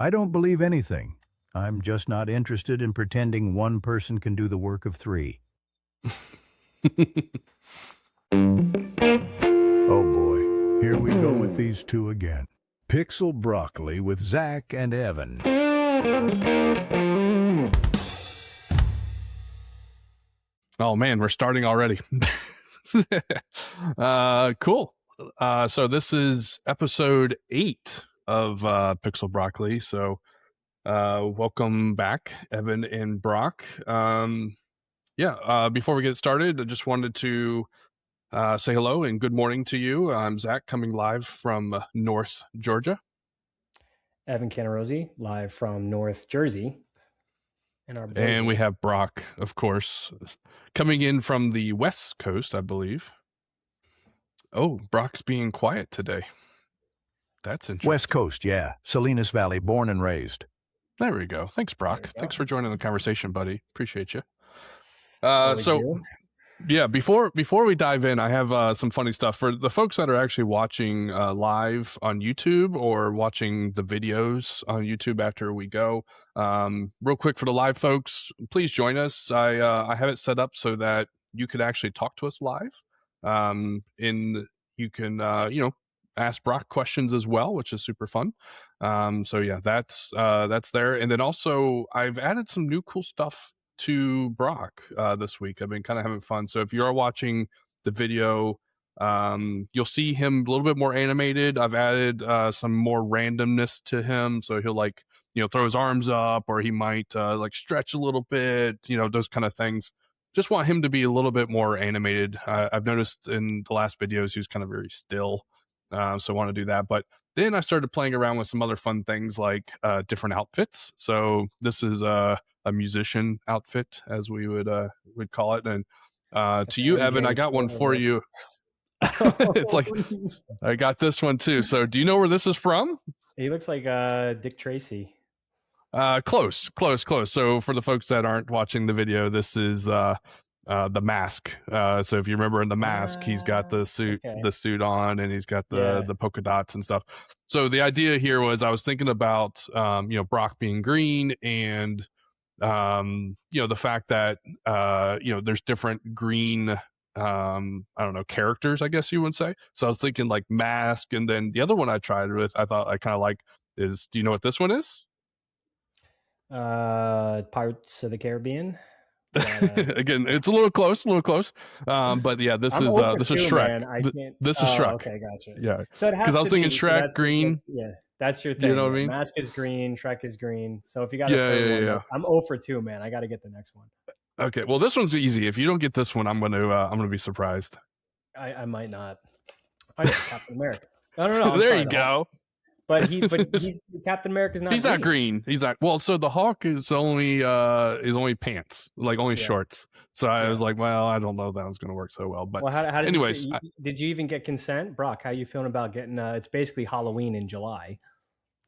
I don't believe anything. I'm just not interested in pretending one person can do the work of three. Oh boy, here we go with these two again. Pixel Broccoli with Zach and Evan. Oh man, we're starting already. Cool. So this is episode 8 of Pixel Broccoli. So welcome back, Evan and Brocc. Before we get started, I just wanted to say hello and good morning to you. I'm Zach, coming live from North Georgia. Evan Canarosi, live from North Jersey. And we have Brocc, of course, coming in from the West Coast, I believe. Oh, Brock's being quiet today. That's interesting. West Coast, yeah. Salinas Valley, born and raised. There we go. Thanks, Brocc. Thanks for joining the conversation, buddy. Appreciate you. Before we dive in, I have some funny stuff for the folks that are actually watching live on YouTube or watching the videos on YouTube after we go. Real quick for the live folks, please join us. I have it set up so that you could actually talk to us live. You can ask Brocc questions as well, which is super fun. That's there. And then also I've added some new cool stuff to Brocc this week. I've been kind of having fun. So if you're watching the video, you'll see him a little bit more animated. I've added some more randomness to him. So he'll throw his arms up, or he might stretch a little bit, those kind of things. Just want him to be a little bit more animated. I've noticed in the last videos, he was kind of very still. So I want to do that. But then I started playing around with some other fun things like different outfits. So this is a musician outfit, as we would call it. And to you, Evan, I got one for you. It's like, I got this one too. So do you know where this is from? He looks like Dick Tracy. Close. So for the folks that aren't watching the video, this is The Mask. So if you remember in The Mask, he's got the suit on, and he's got the polka dots and stuff. So the idea here was, I was thinking about Brocc being green, and the fact that there's different green characters, I guess you would say. So I was thinking like Mask, and then the other one I tried with, I thought I kind of like is, do you know what this one is? Pirates of the Caribbean. Again, it's a little close. But yeah, this is Shrek. This is Shrek. Okay, gotcha. Yeah. So because I was thinking Shrek green. Yeah, that's your thing. You know what I mean? Mask is green, Shrek is green. So if you got one, I'm 0 for 2, man. I got to get the next one. Okay, well, this one's easy. If you don't get this one, I'm gonna be surprised. I might not. I got Captain America. No. There you go. But Captain America's not. He's not green. He's not. Well, so the Hawk is only pants, like only shorts. So I was like, well, I don't know if that was going to work so well. But how anyways, did you even get consent, Brocc? How you feeling about getting? It's basically Halloween in July.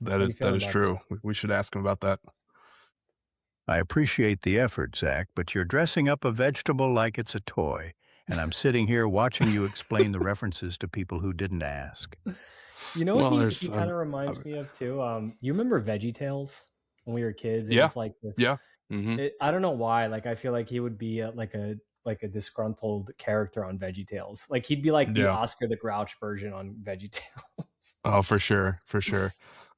That is true. We should ask him about that. I appreciate the effort, Zach, but you're dressing up a vegetable like it's a toy, and I'm sitting here watching you explain the references to people who didn't ask. You know what he kind of reminds me of too? You remember VeggieTales when we were kids? It was like this. Yeah. Mm-hmm. I don't know why. Like, I feel like he would be like a disgruntled character on VeggieTales. Like, he'd be like the Oscar the Grouch version on VeggieTales. Oh, for sure.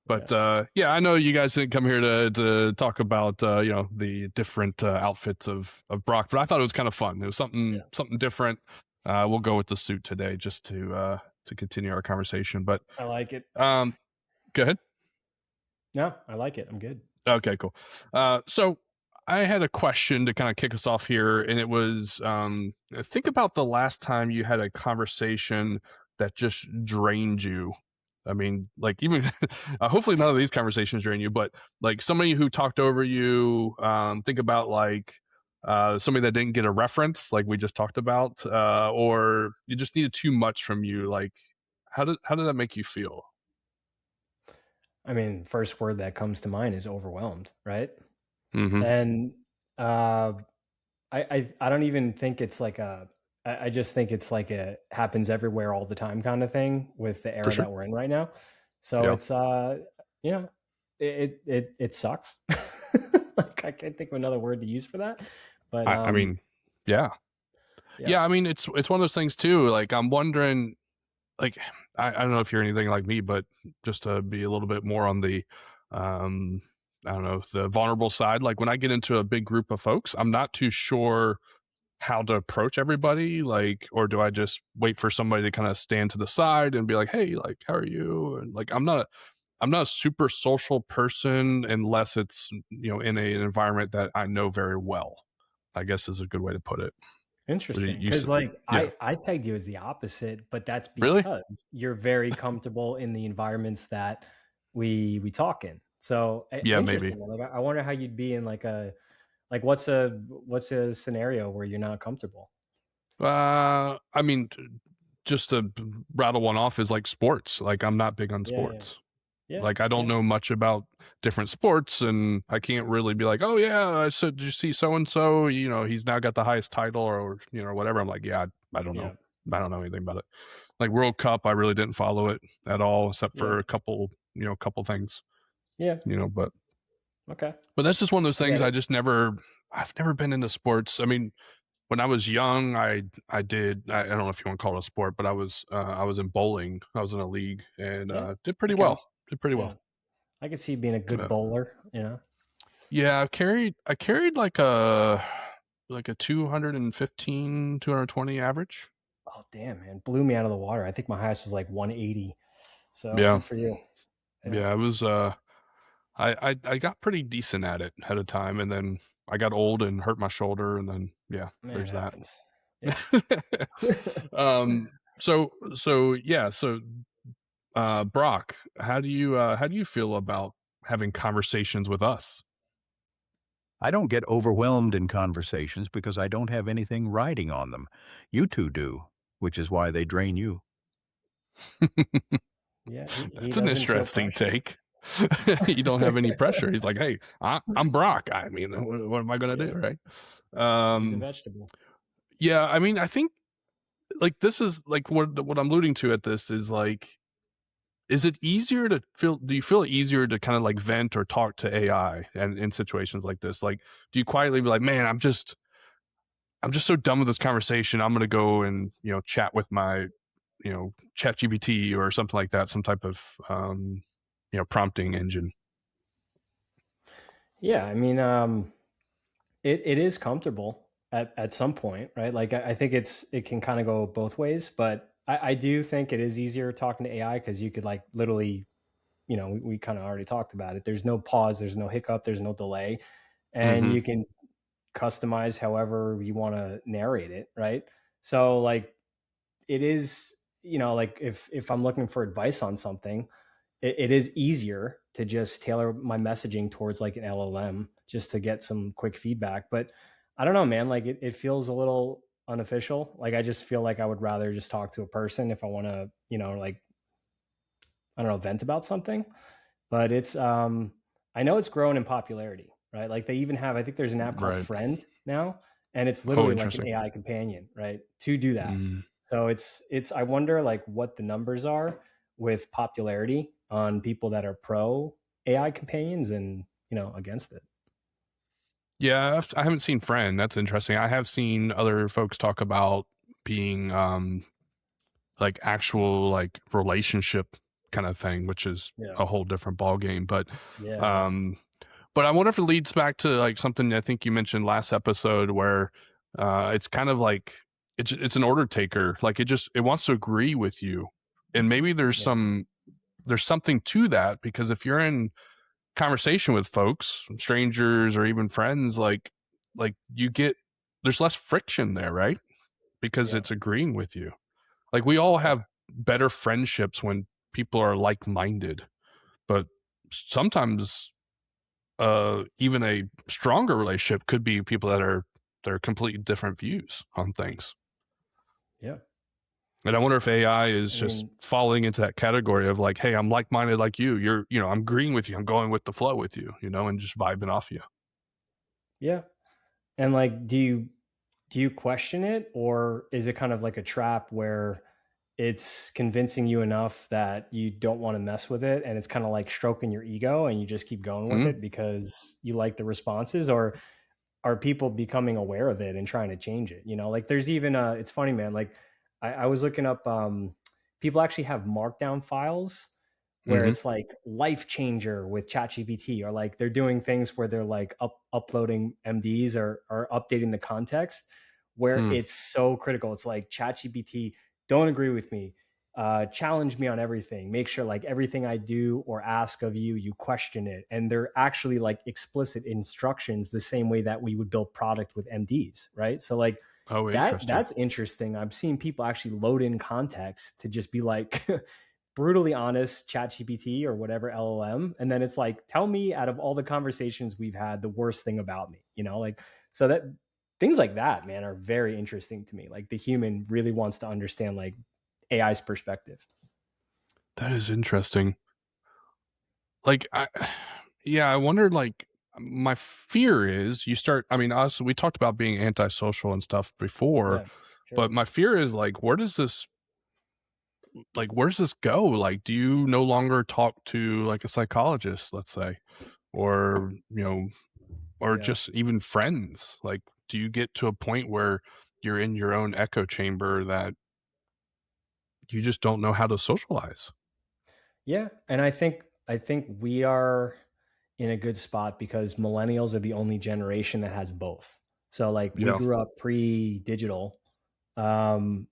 But I know you guys didn't come here to talk about the different outfits of Brocc, but I thought it was kind of fun. It was something different. We'll go with the suit today just to continue our conversation. But I like it. Go ahead. No, I like it. I'm good. Okay, cool. So I had a question to kind of kick us off here, and it was think about the last time you had a conversation that just drained you. I mean, like, even hopefully none of these conversations drain you, but like somebody who talked over you. Think about like somebody that didn't get a reference, like we just talked about, or you just needed too much from you. Like, how did that make you feel? I mean, first word that comes to mind is overwhelmed, right? Mm-hmm. And I don't even think it's like I just think it's like a happens everywhere all the time kind of thing with the era that we're in right now. So it's it sucks. Like I can't think of another word to use for that. But I mean, yeah. I mean, it's one of those things too. Like I'm wondering, like I don't know if you're anything like me, but just to be a little bit more on the I don't know, the vulnerable side, like when I get into a big group of folks, I'm not too sure how to approach everybody, like, or do I just wait for somebody to kind of stand to the side and be like, hey, like, how are you? And like I'm not a super social person unless it's, you know, in an environment that I know very well, I guess is a good way to put it. Interesting, because like Yeah. I pegged you as the opposite, but that's Really? because you're very comfortable in the environments that we talk in. So Yeah, maybe. interesting. Like I wonder how you'd be in like a like what's a scenario where you're not comfortable? I mean, just to rattle one off is like sports. Like I'm not big on Yeah, yeah, sports. yeah, Like I don't yeah, know much about different sports, and I can't really be like, oh yeah, I said, did you see so and so? You know, he's now got the highest title, or you know, whatever. I'm like, yeah, I don't know. yeah, I don't know anything about it. Like World Cup, I really didn't follow it at all, except yeah, for a couple, you know, couple things, yeah. you know. Okay, But that's just one of those I get things. it. I've never been into sports. I mean, when I was young, I did. I don't know if you want to call it a sport, but I was in bowling. I was in a league and Yeah, did pretty that well. counts. Did pretty Yeah, well. I could see you being a good Uh, bowler. You know. yeah, I carried like a 215, 220 average. Oh damn, man, blew me out of the water. I think my highest was like 180. So Yeah, good for you. Yeah, yeah. It was. I got pretty decent at it at a time, and then I got old and hurt my shoulder, and then yeah, man, it there's that. happens. Yeah. So Brocc, how do you feel about having conversations with us? I don't get overwhelmed in conversations because I don't have anything riding on them. You two do, which is why they drain you. Yeah, he That's an doesn't feel interesting pressure. take. You don't have any pressure. He's like, hey, I'm Brocc. I mean, what am I gonna do, Yeah, right? he's a Um, vegetable. yeah, I mean, I think like this is like what I'm alluding to at this is like, is it easier to feel? Do you feel it easier to kind of like vent or talk to AI and in situations like this? Like, do you quietly be like, man, I'm just so done with this conversation. I'm gonna go and you know chat with my you know ChatGPT or something like that, some type of you know prompting engine. Yeah, I mean, it is comfortable at some point, right? Like I think it can kind of go both ways, but I do think it is easier talking to AI because you could like literally, you know, we kind of already talked about it. There's no pause, there's no hiccup, there's no delay, and Mm-hmm. you can customize however you want to narrate it, right? So like it is, you know, like if I'm looking for advice on something, it is easier to just tailor my messaging towards like an LLM just to get some quick feedback. But I don't know, man, like it feels a little unofficial. Like I just feel like I would rather just talk to a person if I want to, you know, like I don't know, vent about something. But it's I know it's grown in popularity, right? Like they even have, I think there's an app called Right. Friend now, and it's Oh, literally like an interesting. AI companion, right? To do that. Mm. So it's I wonder like what the numbers are with popularity on people that are pro AI companions and, you know, against it. Yeah, I haven't seen Friend. That's interesting. I have seen other folks talk about being like actual like relationship kind of thing, which is Yeah. a whole different ball game. Yeah, yeah. Um, but I wonder if it leads back to like something I think you mentioned last episode, where it's kind of like it's an order taker. Like it wants to agree with you, and maybe Yeah. there's something to that because if you're in conversation with folks, strangers or even friends, like you get there's less friction there, right? Because Yeah. it's agreeing with you. Like we all Yeah. have better friendships when people are like-minded, but sometimes even a stronger relationship could be people that are completely different views on things. Yeah. And I wonder if AI I is just mean, falling into that category of like, hey, I'm like-minded like you. You're, you know, I'm agreeing with you. I'm going with the flow with you, you know, and just vibing off you. yeah. And like do you question it or is it kind of like a trap where it's convincing you enough that you don't want to mess with it, and it's kind of like stroking your ego and you just keep going with Mhm. it because you like the responses, or are people becoming aware of it and trying to change it? Like there's even it's funny, man. Like I was looking up, people actually have markdown files where Mhm. it's like life changer with ChatGPT, or like they're doing things where they're like uploading MDs, or updating the context where Hmm. it's so critical. It's like ChatGPT, don't agree with me. Challenge me on everything. Make sure like everything I do or ask of you, you question it. And they're actually like explicit instructions, the same way that we would build product with MDs, right? So like Oh, interesting. that's interesting. I'm seeing people actually load in context to just be like brutally honest ChatGPT or whatever LLM, and then it's like, tell me out of all the conversations we've had, the worst thing about me. Like, so that things like that, man, are very interesting to me. Like the human really wants to understand like AI's perspective. That is interesting. Like, yeah, I wondered, like, my fear is you start, I mean, honestly, we talked about being antisocial and stuff before, Yeah, but sure. my fear is like, where does this go? Like, do you no longer talk to like a psychologist, let's say, or, or Yeah. just even friends? Like, do you get to a point where you're in your own echo chamber that you just don't know how to socialize? Yeah, and I think we are in a good spot because millennials are the only generation that has both. So like we Yeah. grew up pre-digital, um,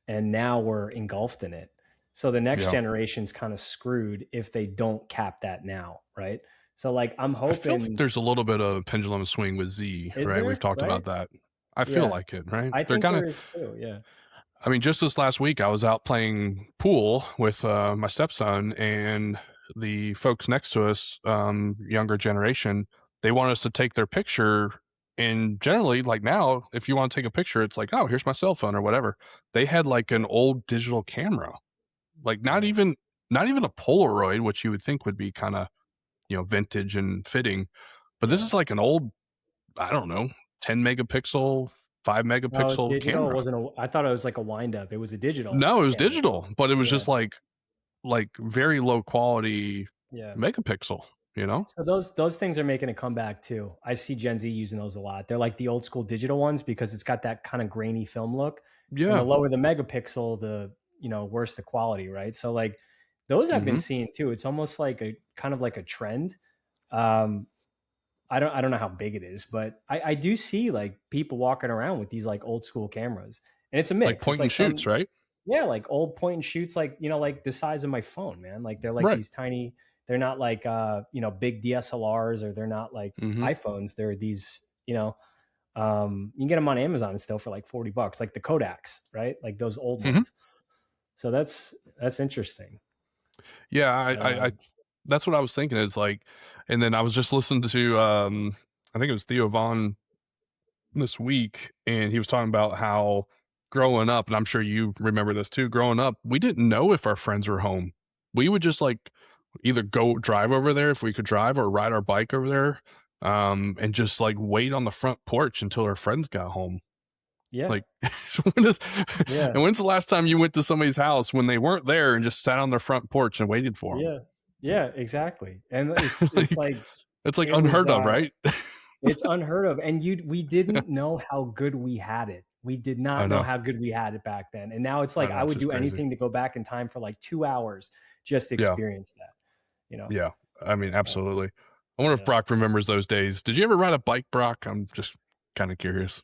and now we're engulfed in it. So the next Yeah. generation's kind of screwed if they don't cap that now, right? So like I'm I feel like hoping, there's a little bit of pendulum swing with Z, is right? We've there, talked right? about that. I feel Yeah, like it, right? I They're think kind of, there is too. Yeah. I mean, just this last week, I was out playing pool with my stepson, and the folks next to us, younger generation, they want us to take their picture. And generally, like now, if you want to take a picture, it's like, oh, here's my cell phone or whatever. They had like an old digital camera, like Nice. not even a Polaroid, which you would think would be kind of, vintage and fitting. But this Yeah. is like an old, I don't know, 10 megapixel, 5 No, it's megapixel digital. It camera. wasn't a. I thought it was like a wind up. It was a digital No, it was camera. digital, but it was Yeah. just like very low quality Yeah. megapixel, you know? So those things are making a comeback too. I see Gen Z using those a lot. They're like the old school digital ones because it's got that kind of grainy film look. And the Yeah. lower the megapixel, the worse the quality, right? So like those I've been Mhm. seeing too. It's almost like a kind of like a trend. Um, I don't know how big it is, but I do see like people walking around with these like old school cameras, and it's a Like mix. It's point and like shoots, some, right? yeah, like old point and shoots, like like the size of my phone, man. Like they're like Right. these tiny. They're not like big DSLRs, or they're not like Mhm. iPhones. They're these you can get them on Amazon still for like $40, like the Kodaks, right? Like those old Mhm. ones. So that's interesting. Yeah, I Um, that's what I was thinking is like, and then I was just listening to I think it was Theo Vaughn this week, and he was talking about how growing up, and I'm sure you remember this too, growing up, we didn't know if our friends were home. We would just like either go drive over there if we could drive, or ride our bike over there, and just like wait on the front porch until our friends got home. yeah, Like, when is, yeah, and when's the last time you went to somebody's house when they weren't there and just sat on their front porch and waited for them? yeah, yeah, exactly. And it's Like, like it's like it was unheard of, right? it's unheard of. And we didn't know how good we had it. We did I not know know. how good we had it back then. And now it's I like know. I It's would just do crazy. anything to go back in time for like 2 hours just to Yeah. experience that, you know? Yeah. I mean, Uh, absolutely. I wonder if yeah, Brocc remembers those days. Did you ever ride a bike, Brocc? I'm just kind of curious.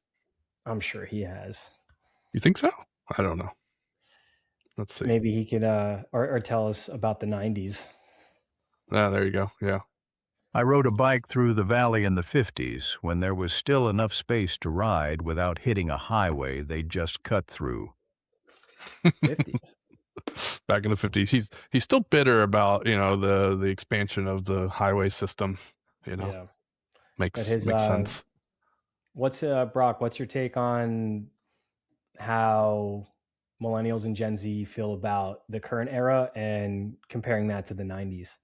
I'm sure he has. You think so? I don't know. Let's see. Maybe he could or tell us about the 90s. Ah, there you go. Yeah. I rode a bike through the valley in the 50s when there was still enough space to ride without hitting a highway they just cut through. 50s. Back in the 50s. He's still bitter about, the expansion of the highway system, you know. Yeah. But Makes his makes sense. what's Brock, what's your take on how millennials and Gen Z feel about the current era and comparing that to the 90s?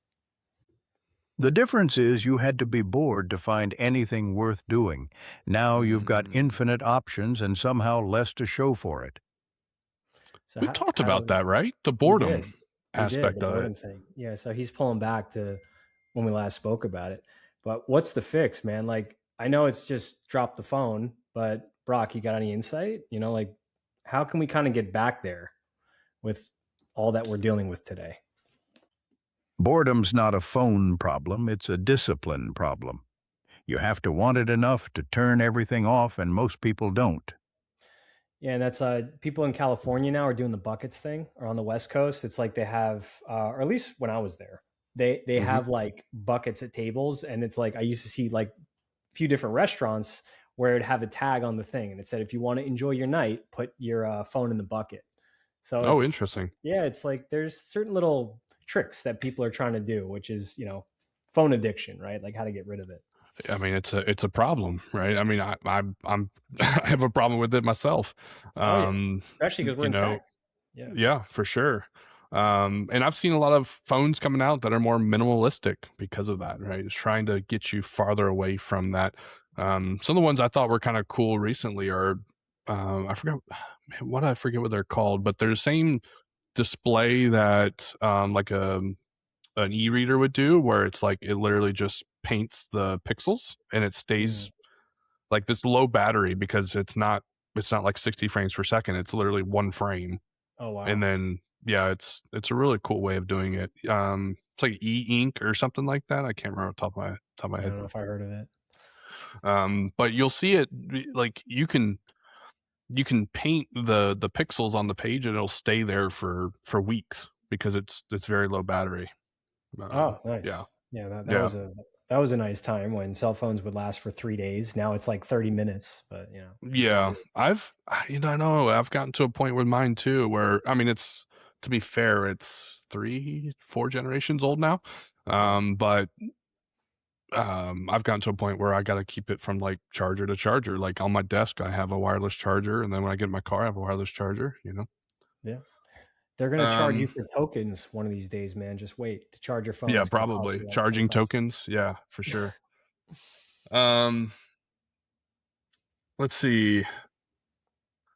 The difference is you had to be bored to find anything worth doing. Now you've got Mm. infinite options and somehow less to show for it. So We've talked how do about that, right? The we boredom did. We did the aspect of it. boredom thing. Yeah, so he's pulling back to when we last spoke about it. But what's the fix, man? Like I know it's just drop the phone, but Brock, you got any insight? Like how can we kind of get back there with all that we're dealing with today? Boredom's not a phone problem, it's a discipline problem. You have to want it enough to turn everything off, and most people don't. Yeah, and that's people in California now are doing the buckets thing, or on the West Coast. It's like they have, or at least when I was there, they Hmm. have like buckets at tables, and it's like I used to see like a few different restaurants where it'd have a tag on the thing, and it said if you want to enjoy your night, put your phone in the bucket. So Oh, it's interesting. yeah, it's like there's certain little tricks that people are trying to do, which is phone addiction, right? Like how to get rid of it. I mean, it's a problem, right? I mean, I'm I have a problem with it myself. Oh yeah, Um, especially because we're you in know, tech. Yeah. yeah, for sure. And I've seen a lot of phones coming out that are more minimalistic because of that, right? It's trying to get you farther away from that. Some of the ones I thought were kind of cool recently are, I forgot, man, what I forget what they're called, but they're the same display that like an e-reader would do, where it's like it literally just paints the pixels and it Mm. stays like this low battery because it's not like 60 frames per second. It's literally one frame, Oh and wow. then yeah, it's a really cool way of doing it. It's like e-ink or something like that. I can't remember off the top of my I head. don't know if I heard of it. But you'll see it like you can paint the pixels on the page and it'll stay there for weeks because it's very low battery. Oh, Yeah, nice. Yeah, that yeah. was a nice time when cell phones would last for 3 days. Now it's like 30 minutes, but people Yeah, do it. I know I've gotten to a point with mine too, where I mean, it's to be fair, it's 4 generations old now. Wow. But I've gotten to a point where I got to keep it from like charger to charger. Like on my desk, I have a wireless charger, and then when I get in my car, I have a wireless charger. Yeah. They're gonna charge you Um, for tokens one of these days, man. Just wait. To charge your phone, yeah, it's gonna cost probably you like 20 charging bucks. tokens. Yeah, for sure. Um, let's see.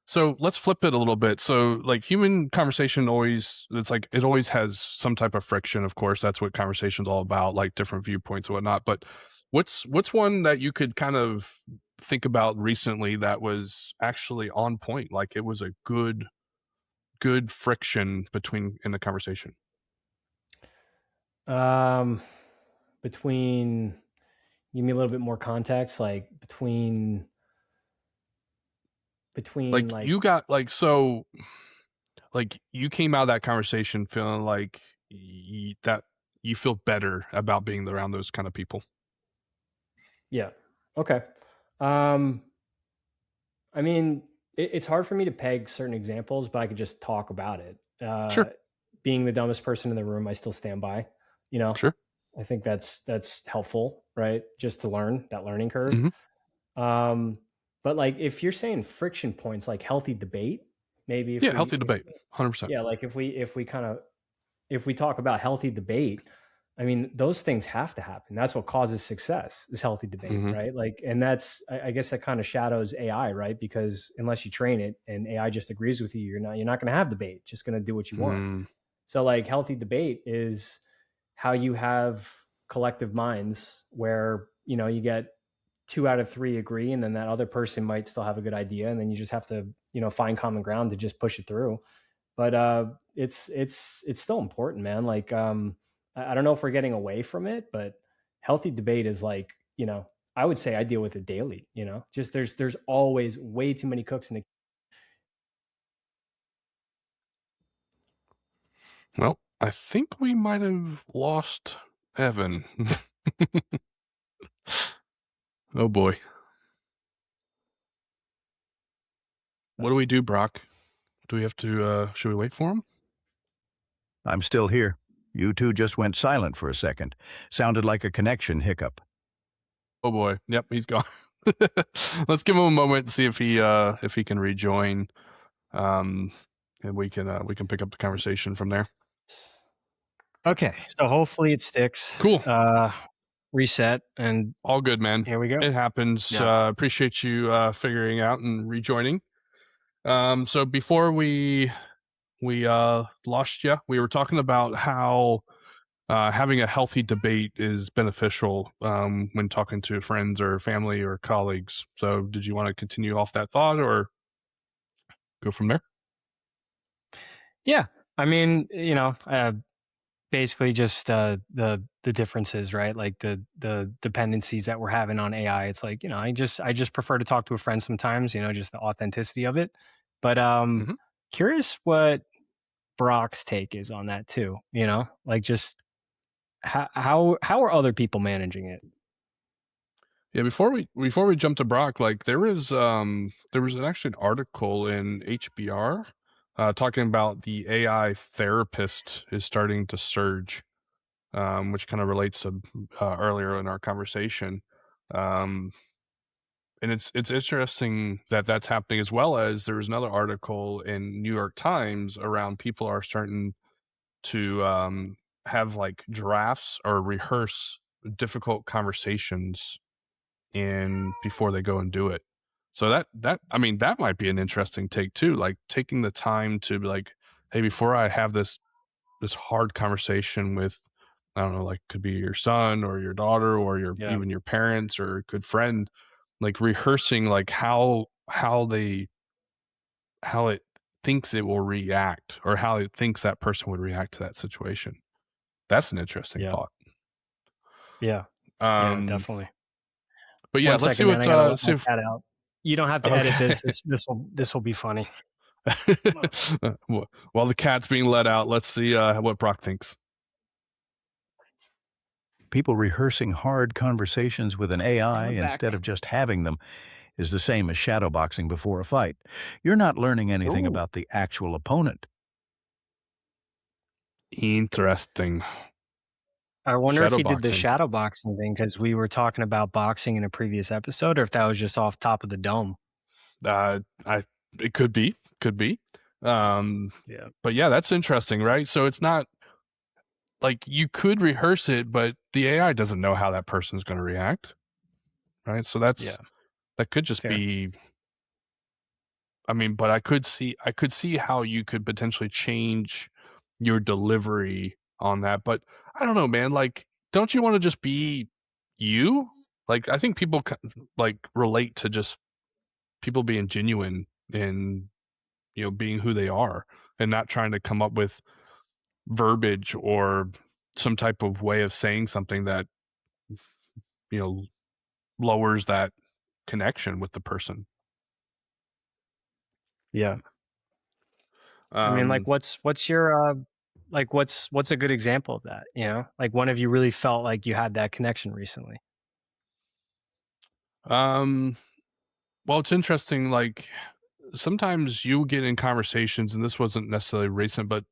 So let's flip it a little bit. So like human conversation always, it's like it always has some type of friction. Of course, that's what conversation's all about, like different viewpoints and whatnot. But what's one that you could kind of think about recently that was actually on point? Like it was a good friction between in the conversation. Um between Give me a little bit more context, like between Like like you got like so like you came out of that conversation feeling like that you feel better about being around those kind of people. yeah. Okay. Um I mean, it's hard for me to peg certain examples, but I could just talk about it. Sure, Being the dumbest person in the room, I still stand by. You know, sure. I think that's helpful, right? Just to learn that learning curve. Hmm. Um, but like, if you're saying friction points, like healthy debate, maybe Yeah, healthy debate, 100%. yeah, like if we talk about healthy debate, I mean, those things have to happen. That's what causes success is healthy debate, Mhm. right? Like, and that's, I guess that kind of shadows AI, right? Because unless you train it and AI just agrees with you, you're not going to have debate, just going to do what you want. Mm. So like healthy debate is how you have collective minds where, you get 2 out of 3 agree, and then that other person might still have a good idea. And then you just have to, find common ground to just push it through. But it's still important, man. Like I don't know if we're getting away from it, but healthy debate is like, I would say I deal with it daily. Just there's always way too many cooks in the Well, I think we might have lost Evan. Oh boy. What do we do, Brock? Do we have to should we wait for him? I'm still here. You two just went silent for a second. Sounded like a connection hiccup. Oh boy. Yep, he's gone. Let's give him a moment and see if he can rejoin. Um and we can pick up the conversation from there. Okay, so hopefully it sticks. Cool. Reset, and All good, man. here we go. It happens. Yeah. Appreciate you figuring out and rejoining. So before we we lost you. We were talking about how having a healthy debate is beneficial when talking to friends or family or colleagues. So, did you want to continue off that thought or go from there? Yeah. I mean, basically just the differences, right? Like the dependencies that we're having on AI. It's like, I just prefer to talk to a friend sometimes, just the authenticity of it. But Hmm. curious what Brock's take is on that too, like just how are other people managing it? Yeah, before we jump to Brock, like there was actually an article in HBR talking about the AI therapist is starting to surge, which kind of relates to earlier in our conversation. Um, and it's interesting that that's happening, as well as there was another article in New York Times around people are starting to have like drafts or rehearse difficult conversations in before they go and do it. So that I mean that might be an interesting take too, like taking the time to be like, hey, before I have this hard conversation with, I don't know, like could be your son or your daughter or your Yeah. even your parents or a good friend, like rehearsing like how it thinks it will react or how it thinks that person would react to that situation. That's an interesting Yeah. thought. Yeah. Yeah, Um, definitely. but yeah, One let's see second, man. what I gotta let see my if cat out. You don't have to edit okay. this. This will be funny. While the cat's being let out, let's see what Brock thinks. People rehearsing hard conversations with an AI I'm instead back. of just having them is the same as shadowboxing before a fight. You're not learning anything Ooh. about the actual opponent. Interesting. I wonder if Shadow he did the boxing. shadow boxing thing because we were talking about boxing in a previous episode, or if that was just off top of the dome. I It could be, could be. Um, Yeah. but yeah, that's interesting, right? So it's not like you could rehearse it, but the AI doesn't know how that person's going to react, right? So Yeah. that could just Fair. be. I mean, but I could see how you could potentially change your delivery on that. But I don't know, man. Like, don't you want to just be you? Like, I think people like relate to just people being genuine and being who they are and not trying to come up with verbiage or some type of way of saying something that you know lowers that connection with the person. Yeah. I mean, like, Um, what's your like, what's a good example of that? Like, when have you really felt like you had that connection recently? um, well, it's interesting. Like sometimes you get in conversations, and this wasn't necessarily recent, but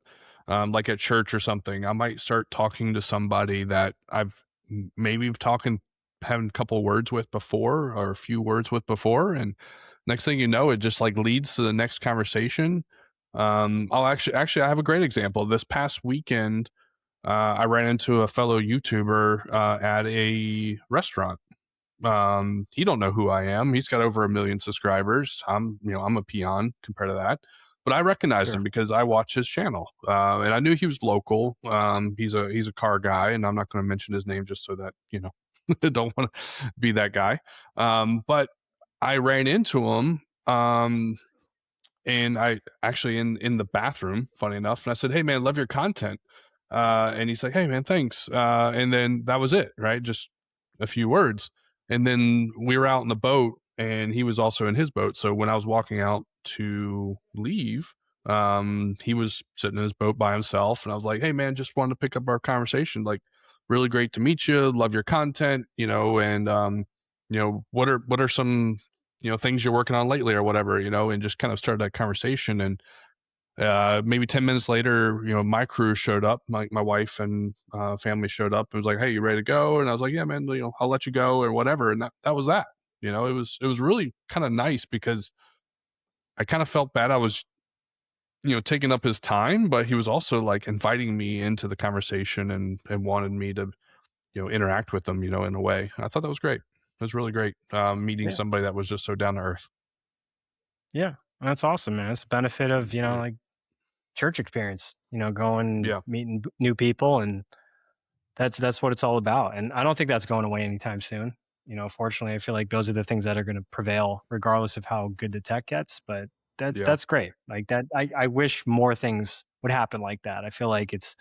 like at church or something, I might start talking to somebody that I've maybe talking, having a couple words with before or a few words with before. And next thing you know, it just like leads to the next conversation. I'll actually, I have a great example. This past weekend, I ran into a fellow YouTuber at a restaurant. He don't know who I am. He's got over 1 million subscribers. I'm a peon compared to that, but I recognized him Sure. because I watch his channel, and I knew he was local. He's a car guy, and I'm not going to mention his name just so that don't want to be that guy. But I ran into him. And I actually in the bathroom, funny enough, and I said, "Hey man, love your content." And he's like, "Hey man, thanks." And then that was it, right? Just a few words. And then we were out in the boat, and he was also in his boat. So when I was walking out to leave, he was sitting in his boat by himself, and I was like, "Hey man, just wanted to pick up our conversation. Like, really great to meet you. Love your content, and what are some things you're working on lately or whatever, and just kind of started that conversation. And maybe 10 minutes later, my crew showed up, my wife and family showed up and was like, "Hey, you ready to go?" And I was like, "Yeah, man, I'll let you go," or whatever. And that was that. It was really kind of nice because I kind of felt bad I was taking up his time, but he was also like inviting me into the conversation and wanted me to interact with them, in a way. I thought that was great. It was really great meeting Yeah. somebody that was just so down to earth. Yeah. That's awesome, man. It's a benefit of, like church experience, going, Yeah. meeting new people, and that's what it's all about. And I don't think that's going away anytime soon. Fortunately, I feel like those are the things that are going to prevail regardless of how good the tech gets. But Yeah. that's great. Like that, I wish more things would happen like that. I feel like it's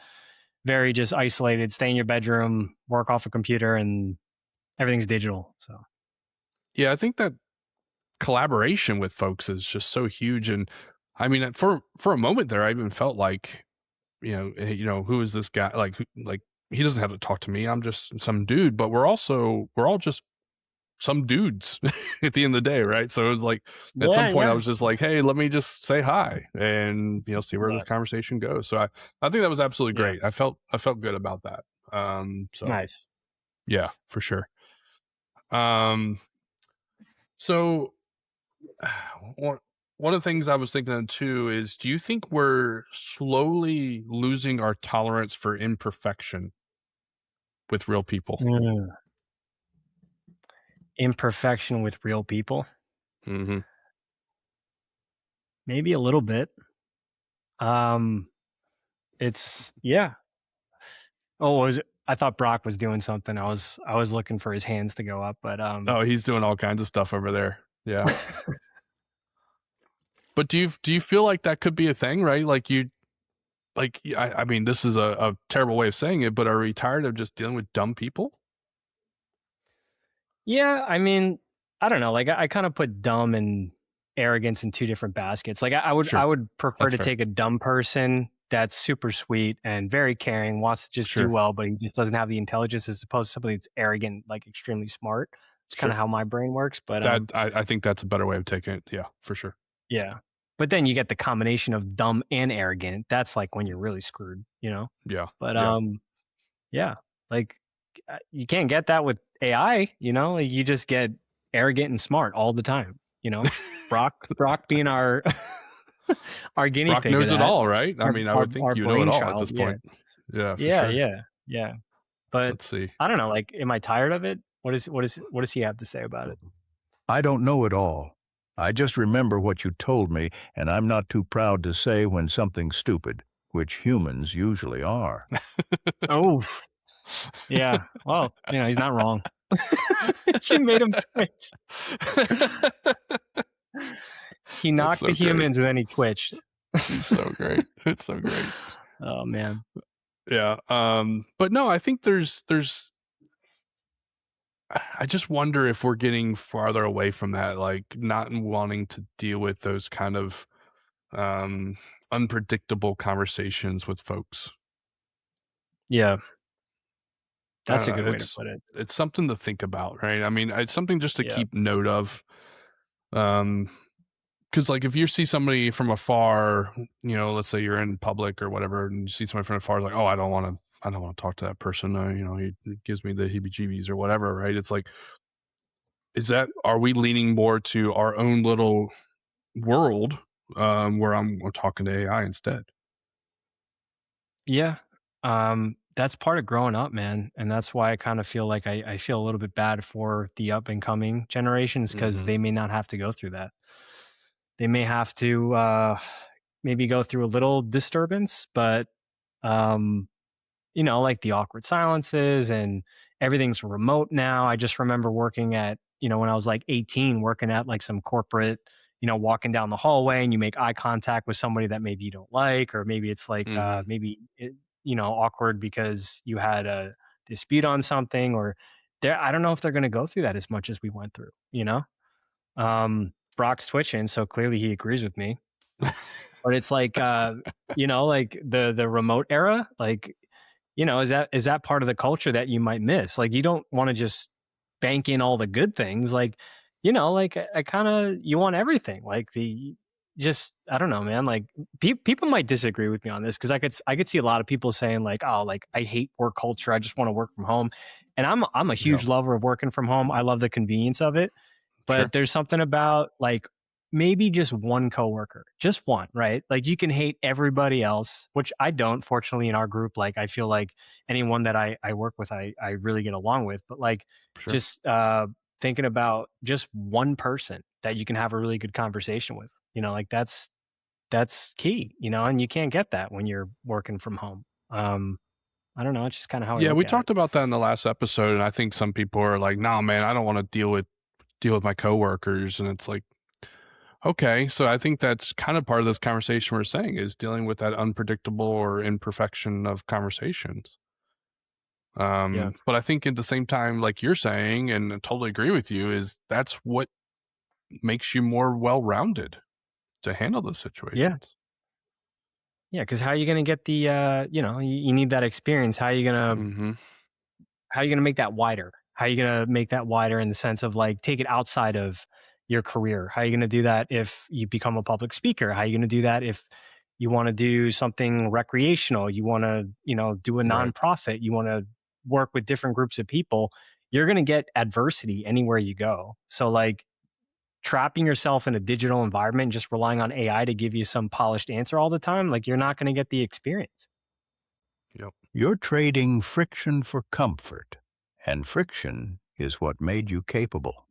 very just isolated. Stay in your bedroom, work off a computer, and everything's digital. So Yeah, I think that collaboration with folks is just so huge. And I mean, for a moment there, I even felt like, who is this guy? Like he doesn't have to talk to me. I'm just some dude, but we're all just some dudes at the end of the day, right? So it was like at some yeah, point I yeah, was just like, hey, let me just say hi and see where the yeah, conversation goes. So I think that was absolutely yeah. great. I felt good about that. So Nice. yeah, for sure. So one one of the things I was thinking of too is, do you think we're slowly losing our tolerance for imperfection with real people? Mm. Imperfection with real people, Hmm. maybe a little bit. Um, it's yeah. Oh, was it? I thought Brock was doing something. I was looking for his hands to go up, but Oh, he's doing all kinds of stuff over there. Yeah. But do you feel like that could be a thing, right? I mean, this is a terrible way of saying it, but are we tired of just dealing with dumb people? yeah. I mean, I don't know. Like I kind of put dumb and arrogance in two different baskets. Like I Sure, would prefer that's to fair. take a dumb person that's super sweet and very caring, wants to just do Sure, well, but he just doesn't have the intelligence, as opposed to somebody that's arrogant, like extremely smart. It's kind of sure. how my brain works. But That I think that's a better way of taking it. Yeah, for sure. yeah. But then you get the combination of dumb and arrogant. That's like when you're really screwed. Yeah, But yeah. yeah, like you can't get that with AI. Like you just get arrogant and smart all the time. Brock being our our guinea Brocc pig of knows it that, all, right? I our mean, I our, would think our you know it all at brainchild. this Yeah, point. Yeah, for yeah, sure. yeah, yeah. But Let's see. I don't know. Like, am I tired of it? What does he have to say about it? I don't know it all. I just remember what you told me, and I'm not too proud to say when something's stupid, which humans usually are. Oh, yeah. Well, he's not wrong. She made him twitch. He That's knocked the so great. humans and then he twitched. He's so great. It's so great. Oh man. Yeah. But no, I think there's I just wonder if we're getting farther away from that, like not wanting to deal with those kind of unpredictable conversations with folks. Yeah, I that's don't a good know. way to put it. It's something to think about, right? I mean, it's something just to Yeah. keep note of. Because like if you see somebody from afar, let's say you're in public or whatever, and you see somebody from afar, like, oh, I don't want to talk to that person. He gives me the heebie-jeebies or whatever, right? It's like, are we leaning more to our own little world, where I'm talking to AI instead? Yeah. That's part of growing up, man. And that's why I kind of feel like I feel a little bit bad for the up and coming generations, because Mm-hmm. they may not have to go through that. They may have to maybe go through a little disturbance, but um like the awkward silences, and everything's remote now. I just remember working at, when I was like 18, working at like some corporate, walking down the hallway and you make eye contact with somebody that maybe you don't like, or maybe it's like, Mm-hmm. awkward because you had a dispute on something, or I don't know if they're going to go through that as much as we went through. Brock's twitching, so clearly he agrees with me. But it's like, like the remote era, like, is that part of the culture that you might miss? Like, you don't want to just bank in all the good things. Like, like I kind of, you want everything. Like just, I don't know, man. Like people might disagree with me on this, because I could see a lot of people saying like, oh, like I hate work culture. I just want to work from home. And I'm a Yeah, huge lover of working from home. I love the convenience of it. But sure. there's something about like maybe just one coworker, just one, right? Like you can hate everybody else, which I don't, fortunately, in our group. Like I feel like anyone that I work with, I really get along with. But like Sure. just thinking about just one person that you can have a really good conversation with, like that's key, and you can't get that when you're working from home. I don't know. It's just kind of how I Yeah, look we at it. talked about that in the last episode, and I think some people are like, "No, man, I don't want to deal with my coworkers," and it's like, okay, so I think that's kind of part of this conversation we're saying is dealing with that unpredictable or imperfection of conversations. Yeah. But I think at the same time, like you're saying, and I totally agree with you, is that's what makes you more well-rounded to handle those Yeah. situations. Yeah. Because how are you going to get the, you need that experience. Mm-hmm. How are you going to make that wider? How are you going to make that wider in the sense of like take it outside of your career? How are you going to do that if you become a public speaker? How are you going to do that if you want to do something recreational? You want to, do a Right. nonprofit. You want to work with different groups of people. You're going to get adversity anywhere you go. So like trapping yourself in a digital environment, just relying on AI to give you some polished answer all the time, like you're not going to get the experience. Yep. You're trading friction for comfort, and friction is what made you capable.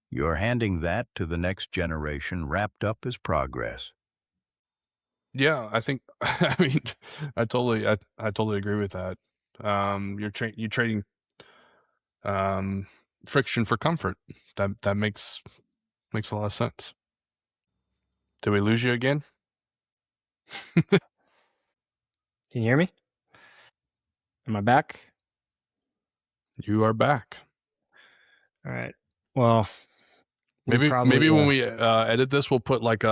You're handing that to the next generation wrapped up as progress. Yeah, I think I mean I totally agree with that. You're trading um friction for comfort. That makes a lot of sense. Did we lose you again? Can you hear me? Am I back? You are back. All right. Well, we Maybe probably when we edit this, we'll put like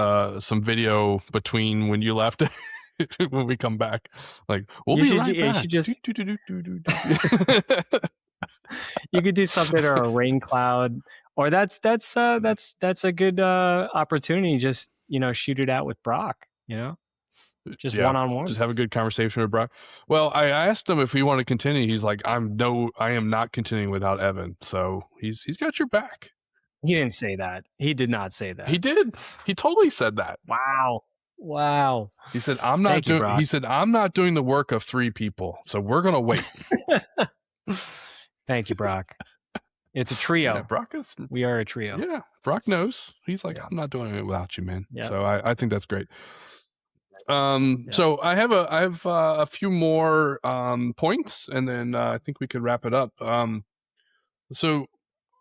some video between when you left when we come back. Like we'll be right you back. should just you could do something or a rain cloud, or that's a good opportunity. Just shoot it out with Brocc. Just Yeah, one on one. just have a good conversation with Brocc. Well, I asked him if we want to continue. He's like, I am not continuing without Evan. So he's got your back. He didn't say that. He did not say that. He did. He totally said that. Wow. He said, I'm not Thank you, doing Brocc. he said, I'm not doing the work of 3 people. So we're gonna wait. Thank you, Brocc. It's a Yeah, trio. Brocc is We are a trio. yeah, Brocc knows. He's like, Yeah. I'm not doing it without you, man. Yeah. So I think that's great. Yeah. So I have a few more points, and then I think we could wrap it up. So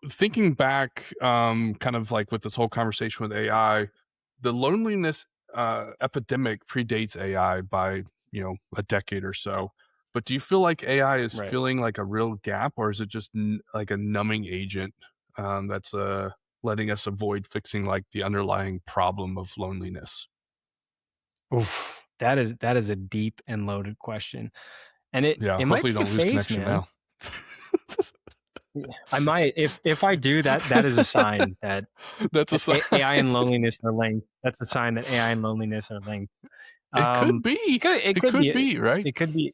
thinking back, kind of like with this whole conversation with AI, the loneliness epidemic predates AI by a decade or so. But do you feel like AI is Right. filling like a real gap, or is it just like a numbing agent that's letting us avoid fixing like the underlying problem of loneliness? Oof. That is a deep and loaded question. And it Yeah, might hopefully you be a don't lose phase, connection man. now. I might if I do that, that is a sign that That's a sign. AI and loneliness are linked. That's a sign that AI and loneliness are linked. It could be. It It could could be be, right? it could be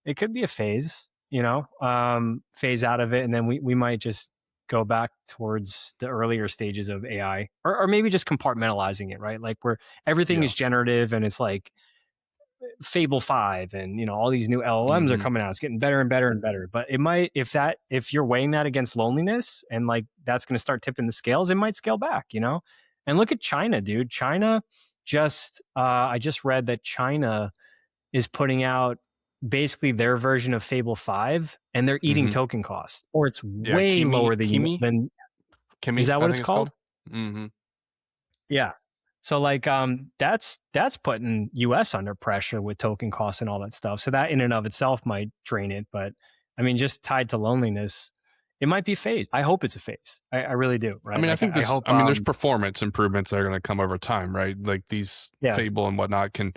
it could be a phase, phase out of it, and then we might just go back towards the earlier stages of AI, or maybe just compartmentalizing it, right? Like where everything Yeah. is generative and it's like Fable 5 and all these new LLMs are Hmm. coming out. It's getting better and better and better. But it might if you're weighing that against loneliness and like that's going to start tipping the scales, it might scale back. And look at China, dude. China just I just read that China is putting out basically their version of Fable 5 and they're eating Hmm. token costs or it's Yeah, way lower than is Kimi, that I what think it's it's called. called? Hmm. Yeah. So like that's putting US under pressure with token costs and all that stuff. So that in and of itself might drain it. But I mean, just tied to loneliness, it might be a phase. I hope it's a phase. I really do. I Right. mean, I Like think I this. hope I mean, there's performance improvements that are going to come over time, right? Like these yeah. Fable and whatnot can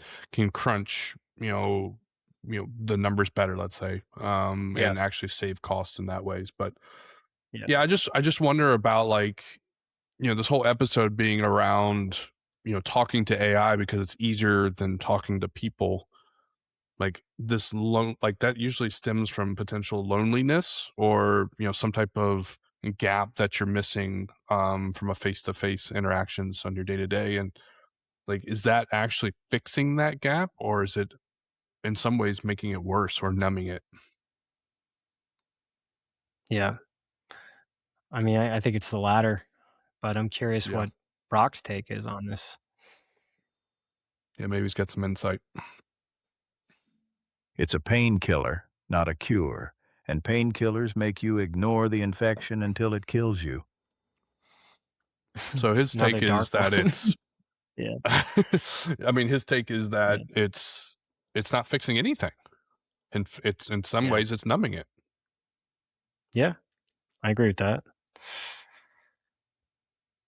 crunch, the numbers better, let's say, Yeah. and actually save costs in that ways. But Yeah. yeah, I just wonder about like, this whole episode being around, talking to AI because it's easier than talking to people. Like like that usually stems from potential loneliness or some type of gap that you're missing from a face-to-face interactions on your day-to-day. And like, is that actually fixing that gap, or is it in some ways making it worse or numbing it? Yeah. I mean, I think it's the latter, but I'm curious Yeah. what Brock's take is on this. Yeah, maybe he's got some insight. It's a painkiller, not a cure, and painkillers make you ignore the infection until it kills you. So his Another take is dark that one. it's Yeah. I mean, his take is that Yeah. it's not fixing anything. And it's in some Yeah. ways it's numbing it. Yeah, I agree with that.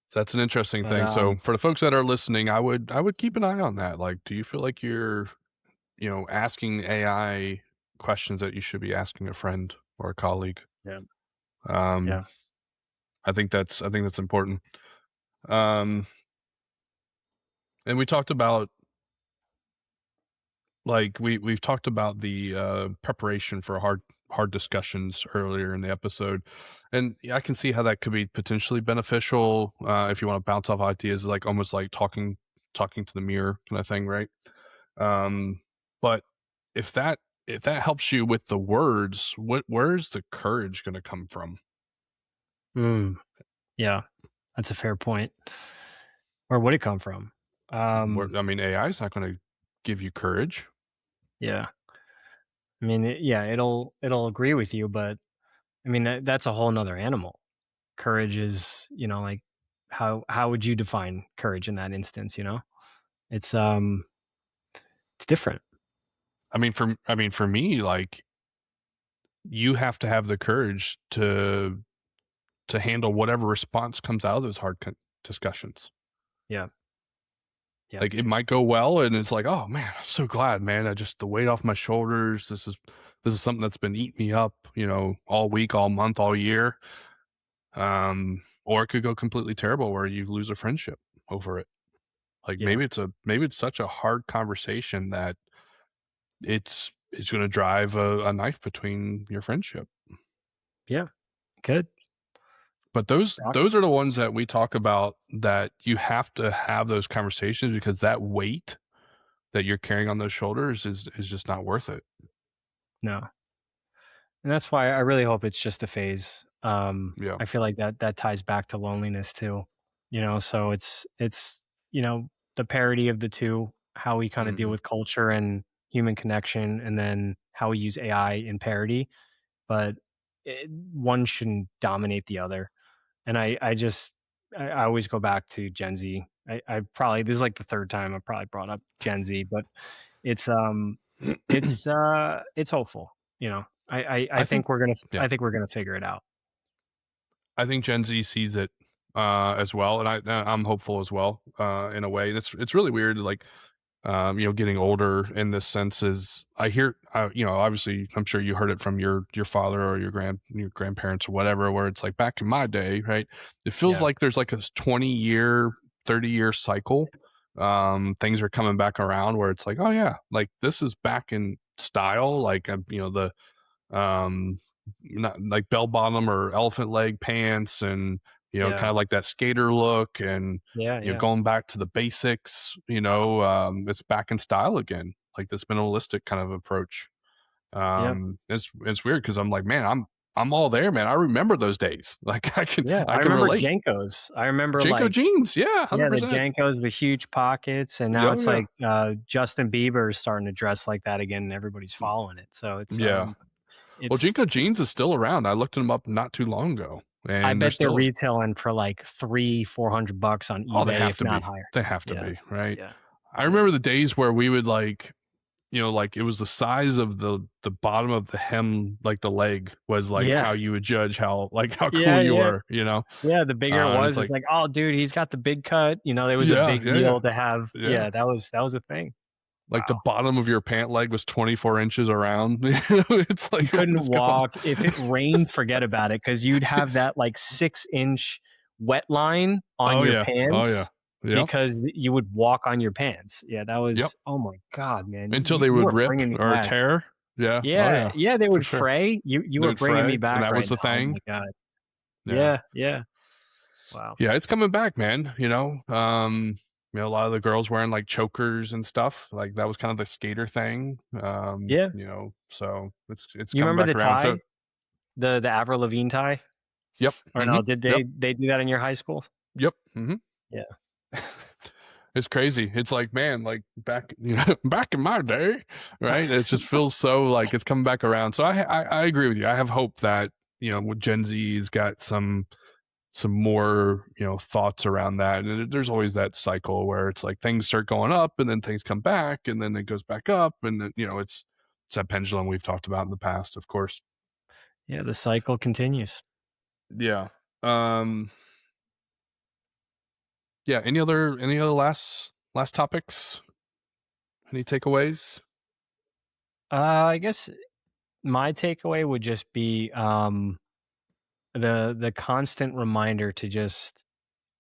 So that's an interesting But, thing. So for the folks that are listening, I would keep an eye on that. Like, do you feel like you're, asking AI questions that you should be asking a friend or a colleague? Yeah. Yeah. I think that's important. And we talked about, like, we've talked about the preparation for hard discussions earlier in the episode, and I can see how that could be potentially beneficial if you want to bounce off ideas, like almost like talking to the mirror kind of thing, right? But if that helps you with the words, where's the courage going to come from? Yeah, that's a fair point. Where would it come from? I mean, AI is not going to give you courage. Yeah. I mean, it'll agree with you, but I mean, that's a whole nother animal. Courage is, like, how would you define courage in that instance? It's different. I mean, for me, like, you have to have the courage to handle whatever response comes out of those hard discussions. Yeah. Yeah. Like, it might go well, and it's like, oh man, I'm so glad, man. The weight off my shoulders. This is something that's been eating me up, all week, all month, all year. Or it could go completely terrible where you lose a friendship over it. Like, Yeah. maybe it's such a hard conversation that it's going to drive a knife between your friendship. Yeah. Good. But those are the ones that we talk about, that you have to have those conversations, because that weight that you're carrying on those shoulders is just not worth it. No. And that's why I really hope it's just a phase. Yeah. I feel like that ties back to loneliness too. So it's the parity of the two, how we kind of deal with culture and human connection, and then how we use AI in parity. But one shouldn't dominate the other. And I always go back to Gen Z. I probably, this is like the third time I probably brought up Gen Z, but it's hopeful. I think we're gonna figure it out. I think Gen Z sees it as well, and I'm hopeful as well in a way. It's really weird, like, getting older in this sense is, I hear, obviously, I'm sure you heard it from your father or your grandparents or whatever, where it's like, back in my day, right? It feels like there's like a 20-year, 30-year cycle. Things are coming back around where it's like, oh yeah, like, this is back in style, like, the not like bell bottom or elephant leg pants, and kind of like that skater look, and going back to the basics. It's back in style again, like this minimalistic kind of approach. It's weird, because I'm like, man, I'm all there, man. I remember those days. Like, I can remember relate. JNCOs. I remember JNCO jeans, 100%. the JNCOs, the huge pockets, and now it's like Justin Bieber is starting to dress like that again, and everybody's following it. So it's well, JNCO jeans is still around. I looked them up not too long ago, and I bet they're retailing for like $300-400 on eBay. Oh, they have if to not be. higher. They have to be, right? Yeah. I remember the days where we would, like, like, it was the size of the bottom of the hem, like the leg was like how you would judge how cool you were, Yeah, the bigger it was, it's like, oh, dude, he's got the big cut. There was a big deal to have. Yeah, that was a thing. Like, the bottom of your pant leg was 24 inches around. It's like, you couldn't walk. If it rained, forget about it, because you'd have that like 6-inch wet line on your pants. Oh yeah. Yep. Because you would walk on your pants. Yeah, that was, oh my God, man. Until they would rip or tear. Yeah. Yeah, they would fray. You were bringing me back. And that was the thing. Oh my God. Yeah. Wow. Yeah, it's coming back, man. A lot of the girls wearing like chokers and stuff. Like, that was kind of the skater thing. So it's you coming remember back the around. tie? The Avril Lavigne tie? Yep. Or no, did they do that in your high school? Yep. Mm-hmm. Yeah. It's crazy. It's like, man, like back, back in my day, right? It just feels so like it's coming back around. So I agree with you. I have hope that, with Gen Z's got some more, thoughts around that. And there's always that cycle where it's like things start going up and then things come back and then it goes back up. And then, it's that pendulum we've talked about in the past, of course. Yeah, the cycle continues. Yeah. Yeah. Any other last topics? Any takeaways? I guess my takeaway would just be the constant reminder to just,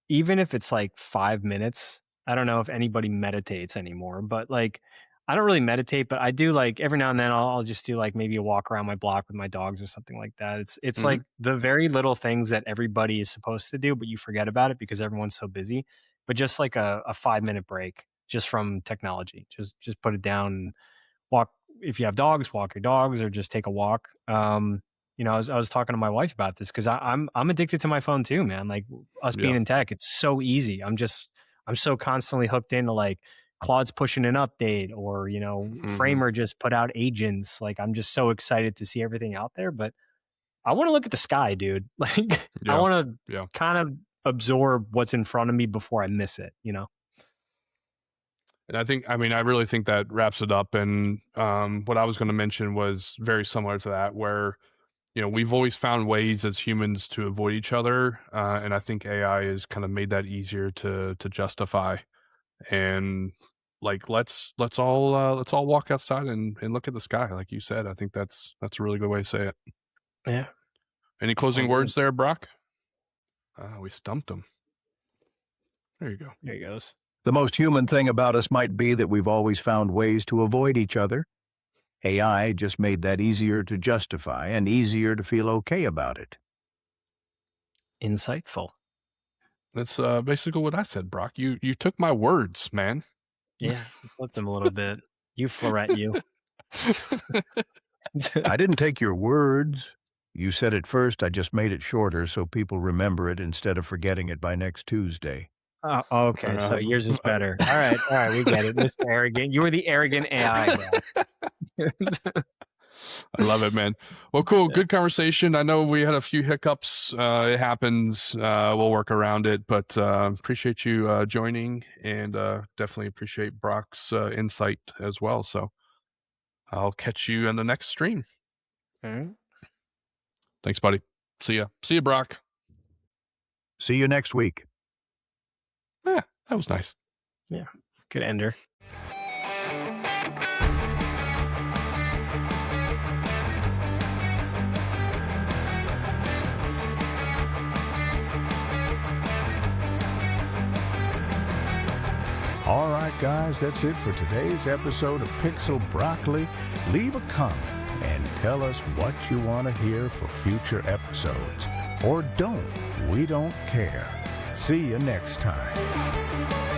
even if it's like 5 minutes. I don't know if anybody meditates anymore, but like I don't really meditate, but I do, like every now and then I'll just do like maybe a walk around my block with my dogs or something like that. It's Mhm. like the very little things that everybody is supposed to do, but you forget about it because everyone's so busy. But just like a 5 minute break just from technology. Just put it down and walk. If you have dogs, walk your dogs or just take a walk. I was talking to my wife about this because I'm addicted to my phone too, man. Like us being Yeah. in tech, it's so easy. I'm so constantly hooked into like Claude's pushing an update or, Framer just put out agents. Like I'm just so excited to see everything out there. But I want to look at the sky, dude. Like I Yeah. want to Yeah. kind of absorb what's in front of me before I miss it, And I really think that wraps it up. And what I was going to mention was very similar to that, where, we've always found ways as humans to avoid each other. And I think AI has kind of made that easier to justify. And like, let's all walk outside and look at the sky. Like you said, I think that's a really good way to say it. Yeah. Any closing Sounds good. words there, Brocc? We stumped him. There you go. There he goes. The most human thing about us might be that we've always found ways to avoid each other. AI just made that easier to justify and easier to feel okay about it. Insightful. That's basically what I said, Brocc. You took my words, man. Yeah, flipped him a little bit. You Florette, you. I didn't take your words. You said it first, I just made it shorter so people remember it instead of forgetting it by next Tuesday. Oh, okay, so yours is better. All right, we get it, Mr. Arrogant. You were the arrogant AI guy. I love it, man. Well, cool. Good conversation. I know we had a few hiccups. It happens. We'll work around it, but appreciate you joining and definitely appreciate Brock's insight as well. So I'll catch you in the next stream. All right. Thanks, buddy. See ya, Brocc. See you next week. Yeah, that was nice. Yeah, good ender. All right, guys, that's it for today's episode of Pixel Broccoli. Leave a comment and tell us what you want to hear for future episodes. Or don't. We don't care. See you next time.